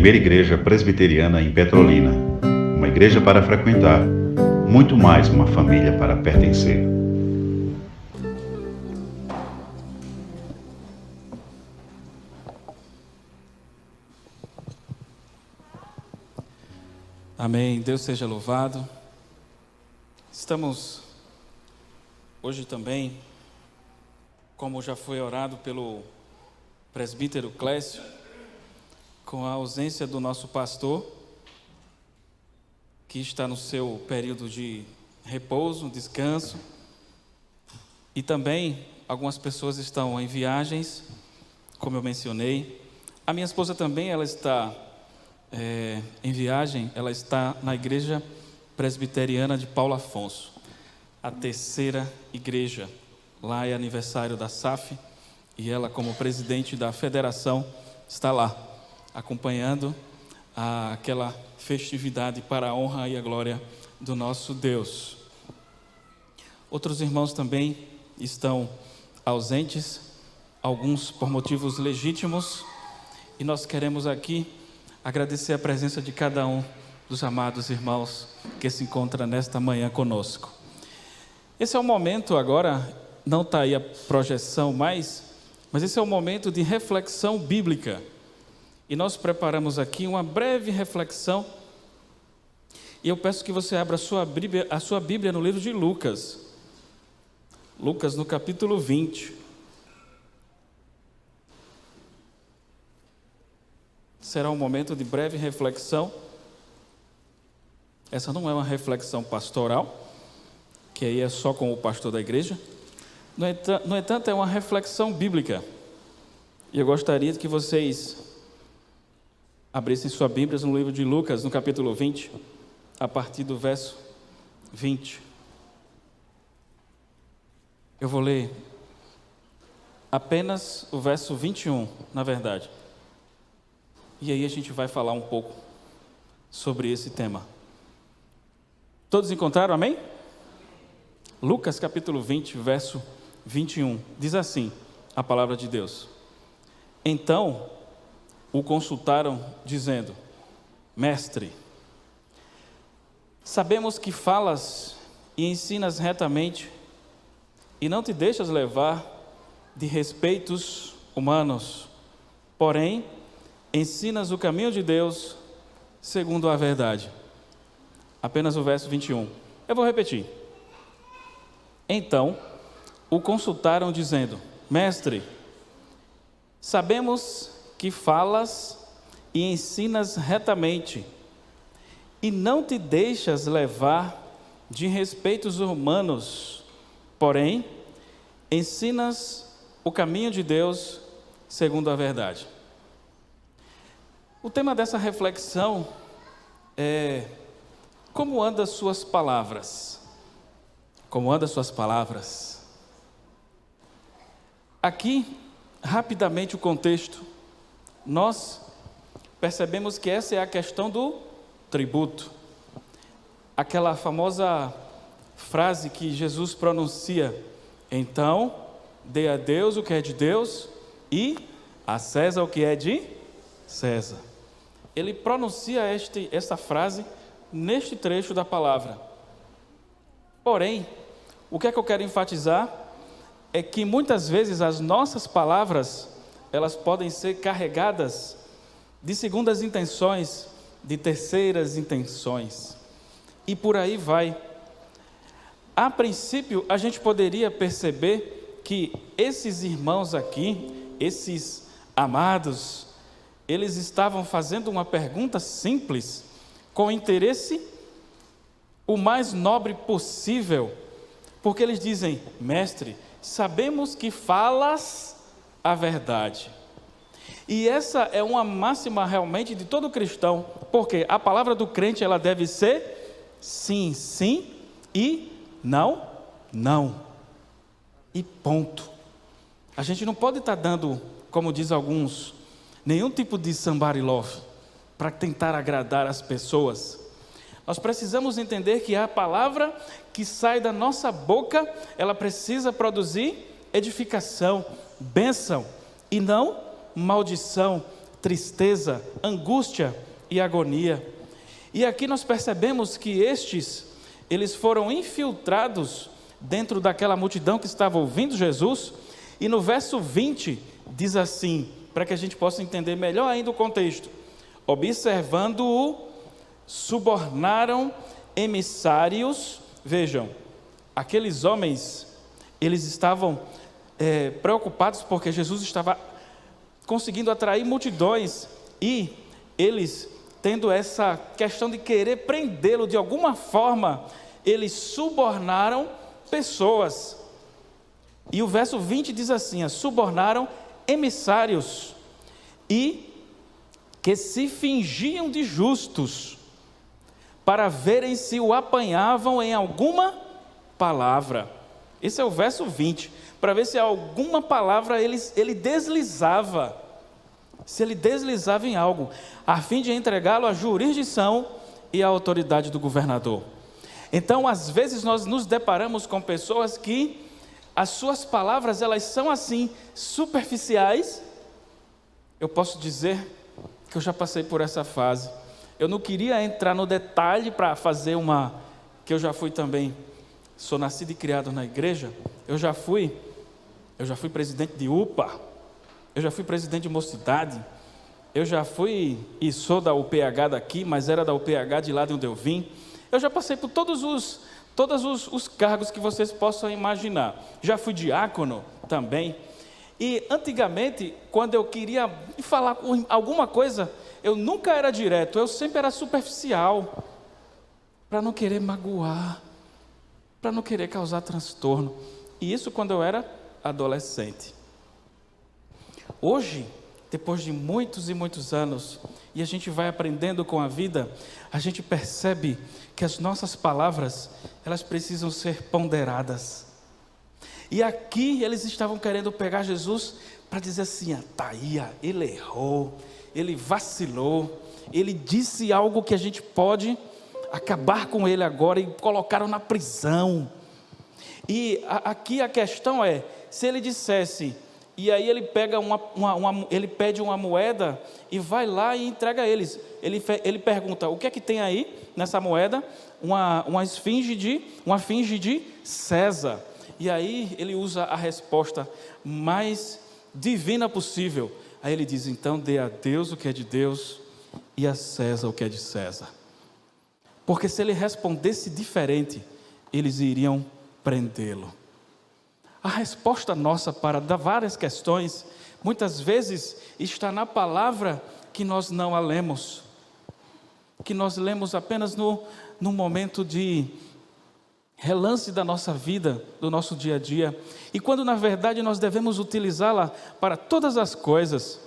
primeira igreja presbiteriana em Petrolina. Uma igreja para frequentar, muito mais uma família para pertencer. Amém. Deus seja louvado. Estamos hoje também, como já foi orado pelo presbítero Clécio, com a ausência do nosso pastor, que está no seu período de repouso, descanso, e também algumas pessoas estão em viagens, como eu mencionei. A minha esposa também, ela está em viagem, ela está na igreja presbiteriana de Paulo Afonso, a terceira igreja. Lá é aniversário da SAF e ela, como presidente da federação, está lá, acompanhando aquela festividade para a honra e a glória do nosso Deus. Outros irmãos também estão ausentes, alguns por motivos legítimos, e nós queremos aqui agradecer a presença de cada um dos amados irmãos que se encontra nesta manhã conosco. Esse é o momento agora, não está aí a projeção mais, mas esse é o momento de reflexão bíblica. E nós preparamos aqui uma breve reflexão, e eu peço que você abra a sua Bíblia no livro de Lucas. Lucas no capítulo 20. Será um momento de breve reflexão. Essa não é uma reflexão pastoral, que aí é só com o pastor da igreja. No entanto, é uma reflexão bíblica. E eu gostaria que vocês abrissem suas Bíblias no livro de Lucas, no capítulo 20, a partir do verso 20. Eu vou ler apenas o verso 21, na verdade. E aí a gente vai falar um pouco sobre esse tema. Todos encontraram, amém? Lucas capítulo 20, verso 21, diz assim a palavra de Deus. Então o consultaram dizendo: Mestre, sabemos que falas e ensinas retamente e não te deixas levar de respeitos humanos, porém ensinas o caminho de Deus segundo a verdade. Apenas o verso 21. Eu vou repetir. Então o consultaram dizendo: Mestre, sabemos que falas e ensinas retamente e não te deixas levar de respeitos humanos, porém ensinas o caminho de Deus segundo a verdade. O tema dessa reflexão é: como andam suas palavras? Como andam suas palavras? Aqui, rapidamente o contexto, nós percebemos que essa é a questão do tributo. Aquela famosa frase que Jesus pronuncia: então, dê a Deus o que é de Deus e a César o que é de César. Ele pronuncia esta frase neste trecho da palavra. Porém, o que é que eu quero enfatizar é que muitas vezes as nossas palavras, elas podem ser carregadas de segundas intenções, de terceiras intenções, e por aí vai. A princípio, a gente poderia perceber que esses irmãos aqui, esses amados, eles estavam fazendo uma pergunta simples, com interesse o mais nobre possível, porque eles dizem: Mestre, sabemos que falas a verdade. E essa é uma máxima realmente de todo cristão, porque a palavra do crente, ela deve ser sim, sim, e não, não. E ponto. A gente não pode estar dando, como diz alguns, nenhum tipo de somebody love para tentar agradar as pessoas. Nós precisamos entender que a palavra que sai da nossa boca, ela precisa produzir edificação, bênção, e não maldição, tristeza, angústia e agonia. E aqui nós percebemos que eles foram infiltrados dentro daquela multidão que estava ouvindo Jesus, e no verso 20 diz assim, para que a gente possa entender melhor ainda o contexto: observando-o, subornaram emissários. Vejam, aqueles homens, eles estavam preocupados porque Jesus estava conseguindo atrair multidões, e eles, tendo essa questão de querer prendê-lo de alguma forma, eles subornaram pessoas. E o verso 20 diz assim: subornaram emissários, e que se fingiam de justos, para verem se o apanhavam em alguma palavra. Esse é o verso 20, para ver se alguma palavra ele deslizava, se ele deslizava em algo, a fim de entregá-lo à jurisdição e à autoridade do governador. Então, às vezes nós nos deparamos com pessoas que as suas palavras, elas são assim, superficiais. Eu posso dizer que eu já passei por essa fase. Eu não queria entrar no detalhe para fazer que eu já fui também, sou nascido e criado na igreja, eu já fui presidente de UPA, eu já fui presidente de mocidade, eu já fui e sou da UPH daqui, mas era da UPH de lá de onde eu vim. Eu já passei por todos os cargos que vocês possam imaginar. Já fui diácono também. E antigamente, quando eu queria falar alguma coisa, eu nunca era direto, eu sempre era superficial, para não querer magoar, para não querer causar transtorno. E isso quando eu era adolescente. Hoje, depois de muitos e muitos anos, e a gente vai aprendendo com a vida, a gente percebe que as nossas palavras, elas precisam ser ponderadas. E aqui eles estavam querendo pegar Jesus para dizer assim: tá aí, ele errou, ele vacilou, ele disse algo que a gente pode acabar com ele agora, e colocaram na prisão. E aqui a questão é, se ele dissesse, e aí ele pega ele pede uma moeda e vai lá e entrega a eles. Ele pergunta: o que é que tem aí nessa moeda? Uma finge de César. E aí ele usa a resposta mais divina possível. Aí ele diz: então dê a Deus o que é de Deus e a César o que é de César. Porque se ele respondesse diferente, eles iriam prendê-lo. A resposta nossa para várias questões, muitas vezes, está na palavra que nós não a lemos, que nós lemos apenas no momento de relance da nossa vida, do nosso dia a dia, e quando na verdade nós devemos utilizá-la para todas as coisas,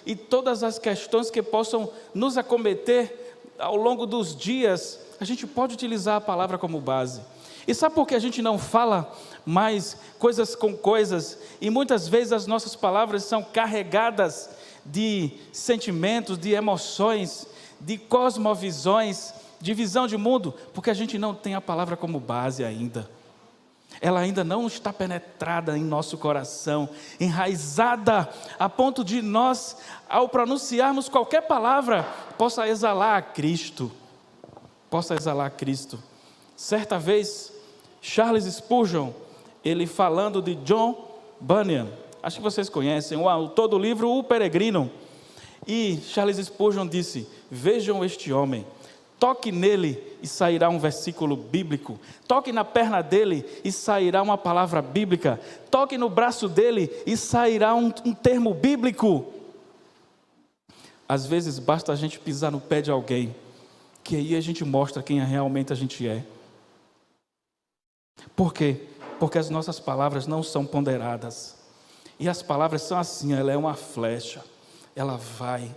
e todas as questões que possam nos acometer ao longo dos dias, a gente pode utilizar a palavra como base. E sabe por que a gente não fala mais coisas com coisas, e muitas vezes as nossas palavras são carregadas de sentimentos, de emoções, de cosmovisões, de visão de mundo? Porque a gente não tem a palavra como base ainda. Ela ainda não está penetrada em nosso coração, enraizada a ponto de nós, ao pronunciarmos qualquer palavra, possa exalar a Cristo. Certa vez, Charles Spurgeon, ele falando de John Bunyan, acho que vocês conhecem, o autor do livro O Peregrino, e Charles Spurgeon disse: vejam este homem, toque nele e sairá um versículo bíblico, toque na perna dele e sairá uma palavra bíblica, toque no braço dele e sairá um termo bíblico. Às vezes basta a gente pisar no pé de alguém, que aí a gente mostra quem realmente a gente é. Por quê? Porque as nossas palavras não são ponderadas, e as palavras são assim, ela é uma flecha, ela vai,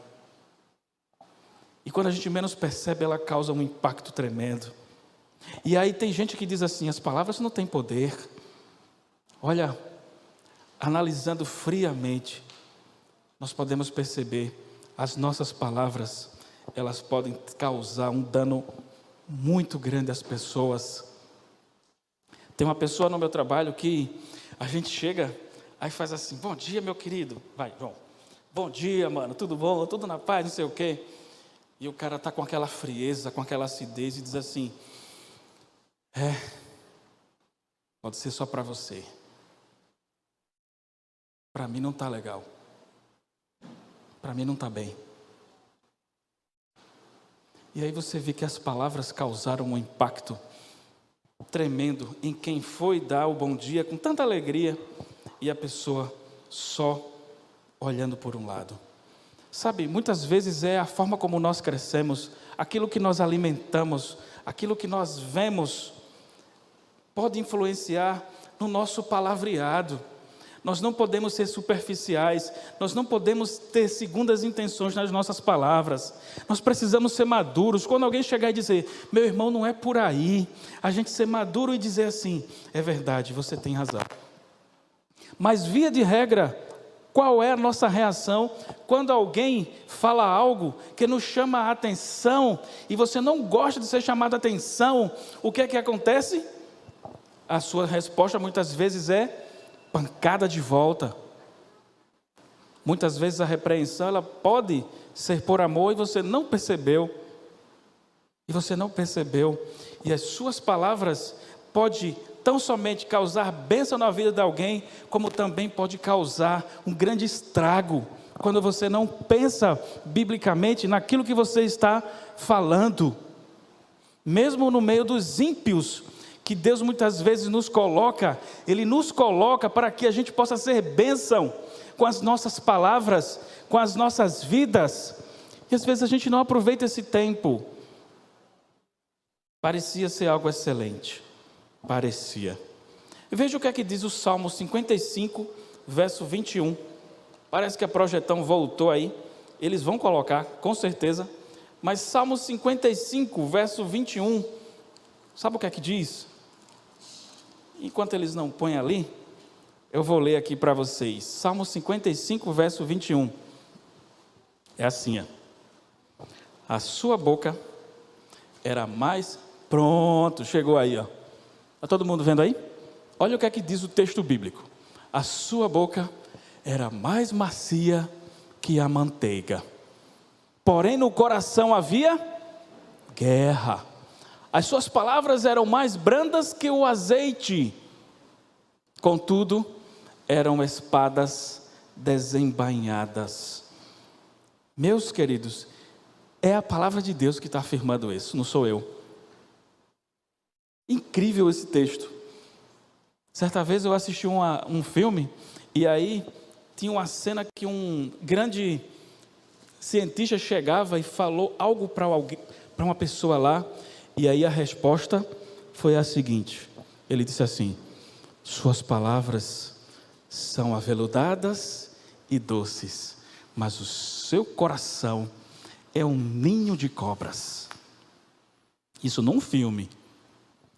e quando a gente menos percebe, ela causa um impacto tremendo. E aí tem gente que diz assim: as palavras não têm poder. Olha, analisando friamente, nós podemos perceber, as nossas palavras, elas podem causar um dano muito grande às pessoas. Tem uma pessoa no meu trabalho que a gente chega, aí faz assim: bom dia, meu querido. Vai, João. Bom dia, mano, tudo bom? Tudo na paz, não sei o quê. E o cara está com aquela frieza, com aquela acidez e diz assim: pode ser só para você. Para mim não está legal. Para mim não está bem. E aí você vê que as palavras causaram um impacto tremendo em quem foi dar o bom dia com tanta alegria e a pessoa só olhando por um lado. Sabe, muitas vezes é a forma como nós crescemos, aquilo que nós alimentamos, aquilo que nós vemos, pode influenciar no nosso palavreado. Nós não podemos ser superficiais, nós não podemos ter segundas intenções nas nossas palavras. Nós precisamos ser maduros. Quando alguém chegar e dizer: meu irmão, não é por aí, a gente ser maduro e dizer assim: é verdade, você tem razão. Mas via de regra, qual é a nossa reação quando alguém fala algo que nos chama a atenção e você não gosta de ser chamado a atenção? O que é que acontece? A sua resposta muitas vezes é pancada de volta. Muitas vezes a repreensão ela pode ser por amor e você não percebeu. E as suas palavras podem tão somente causar bênção na vida de alguém, como também pode causar um grande estrago, quando você não pensa biblicamente naquilo que você está falando. Mesmo no meio dos ímpios, que Deus muitas vezes nos coloca, Ele nos coloca para que a gente possa ser bênção com as nossas palavras, com as nossas vidas, e às vezes a gente não aproveita esse tempo. Parecia ser algo excelente, parecia. Veja o que é que diz o Salmo 55, verso 21, parece que a projetão voltou aí, eles vão colocar, com certeza, mas Salmo 55, verso 21, sabe o que é que diz? Enquanto eles não põem ali, eu vou ler aqui para vocês. Salmo 55, verso 21. É assim, ó. A sua boca era mais... Pronto, chegou aí, ó. Está todo mundo vendo aí? Olha o que é que diz o texto bíblico. A sua boca era mais macia que a manteiga. Porém no coração havia guerra. As suas palavras eram mais brandas que o azeite, contudo, eram espadas desembainhadas. Meus queridos, é a palavra de Deus que está afirmando isso, não sou eu. Incrível esse texto. Certa vez eu assisti um filme, e aí tinha uma cena que um grande cientista chegava e falou algo para uma pessoa lá, e aí a resposta foi a seguinte, ele disse assim: suas palavras são aveludadas e doces, mas o seu coração é um ninho de cobras. Isso num filme.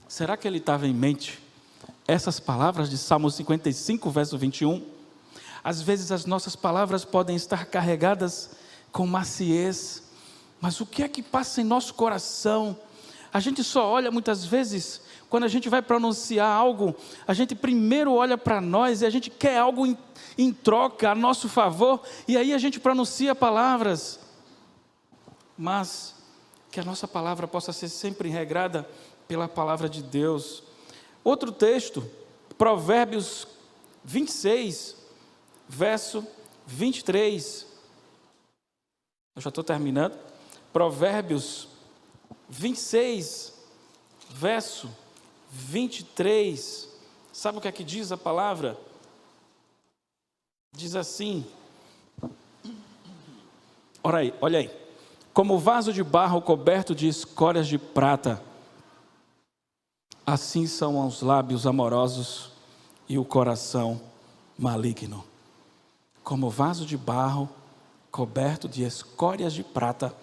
Será que ele estava em mente essas palavras de Salmo 55, verso 21? Às vezes as nossas palavras podem estar carregadas com maciez, mas o que é que passa em nosso coração? A gente só olha muitas vezes, quando a gente vai pronunciar algo, a gente primeiro olha para nós e a gente quer algo em troca, a nosso favor, e aí a gente pronuncia palavras. Mas que a nossa palavra possa ser sempre regrada pela palavra de Deus. Outro texto, Provérbios 26, verso 23. Eu já estou terminando. Provérbios 26, verso 23. Sabe o que é que diz a palavra? Diz assim. Olha aí. Como vaso de barro coberto de escórias de prata, assim são os lábios amorosos e o coração maligno. Como vaso de barro coberto de escórias de prata,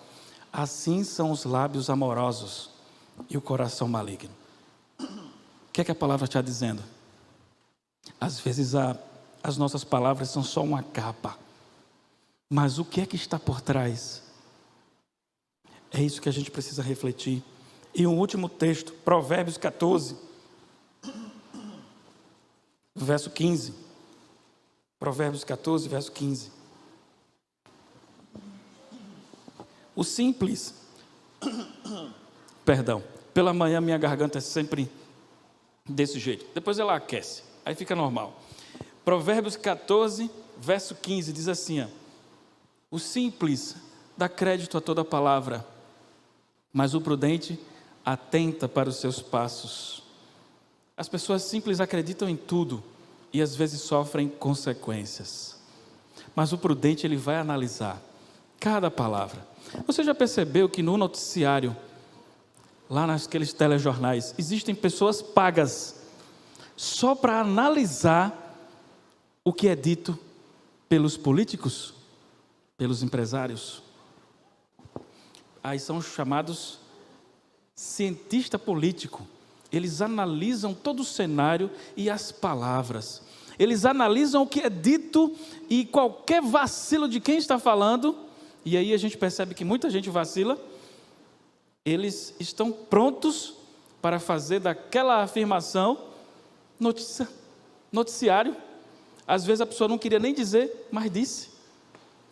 assim são os lábios amorosos e o coração maligno. O que é que a palavra está dizendo? Às vezes as nossas palavras são só uma capa, mas o que é que está por trás? É isso que a gente precisa refletir. E um último texto, Provérbios 14, verso 15. Provérbios 14, verso 15. O simples, perdão, pela manhã minha garganta é sempre desse jeito. Depois ela aquece, aí fica normal. Provérbios 14, verso 15, diz assim, ó, o simples dá crédito a toda palavra, mas o prudente atenta para os seus passos. As pessoas simples acreditam em tudo e às vezes sofrem consequências. Mas o prudente, ele vai analisar cada palavra. Você já percebeu que no noticiário, lá naqueles telejornais, existem pessoas pagas só para analisar o que é dito pelos políticos, pelos empresários? Aí são chamados cientista político. Eles analisam todo o cenário e as palavras. Eles analisam o que é dito e qualquer vacilo de quem está falando. E aí a gente percebe que muita gente vacila. Eles estão prontos para fazer daquela afirmação noticiário. Às vezes a pessoa não queria nem dizer, mas disse.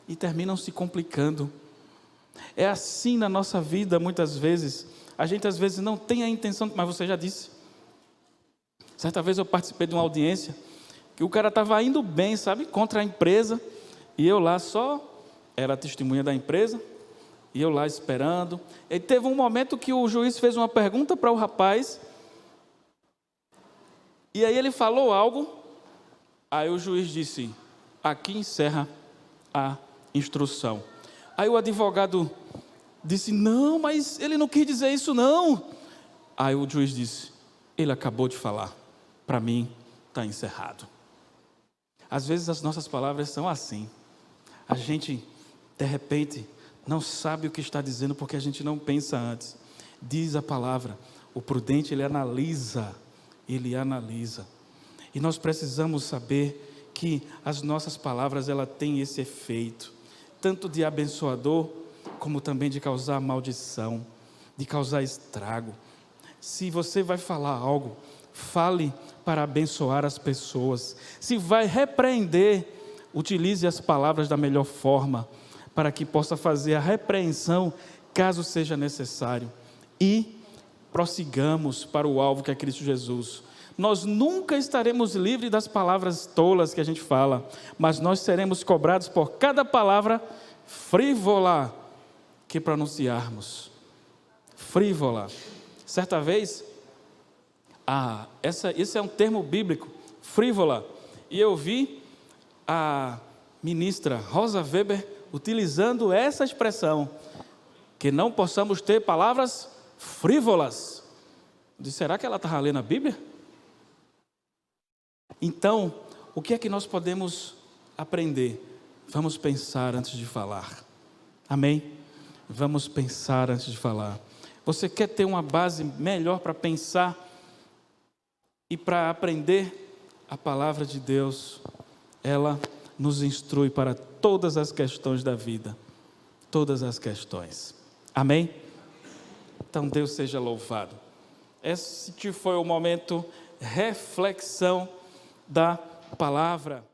E terminam se complicando. É assim na nossa vida, muitas vezes. A gente às vezes não tem a intenção, mas você já disse. Certa vez eu participei de uma audiência, que o cara estava indo bem, sabe, contra a empresa, e eu lá só era testemunha da empresa, e eu lá esperando. E teve um momento que o juiz fez uma pergunta para o rapaz, e aí ele falou algo, aí o juiz disse, aqui encerra a instrução. Aí o advogado disse, não, mas ele não quis dizer isso não. Aí o juiz disse, ele acabou de falar, para mim está encerrado. Às vezes as nossas palavras são assim. A gente, de repente, não sabe o que está dizendo porque a gente não pensa antes. Diz a palavra, o prudente ele analisa. E nós precisamos saber que as nossas palavras, ela têm esse efeito, tanto de abençoador, como também de causar maldição, de causar estrago. Se você vai falar algo, fale para abençoar as pessoas. Se vai repreender, utilize as palavras da melhor forma, para que possa fazer a repreensão, caso seja necessário. E prossigamos para o alvo que é Cristo Jesus. Nós nunca estaremos livres das palavras tolas que a gente fala, mas nós seremos cobrados por cada palavra frívola que pronunciarmos. Frívola. Certa vez, esse é um termo bíblico, frívola, e eu vi a ministra Rosa Weber utilizando essa expressão, que não possamos ter palavras frívolas. Eu disse, será que ela estava lendo a Bíblia? Então, o que é que nós podemos aprender? Vamos pensar antes de falar. Amém? Vamos pensar antes de falar. Você quer ter uma base melhor para pensar e para aprender? A palavra de Deus, ela nos instrui para todas as questões da vida. Todas as questões. Amém? Então Deus seja louvado. Este foi o momento reflexão da palavra.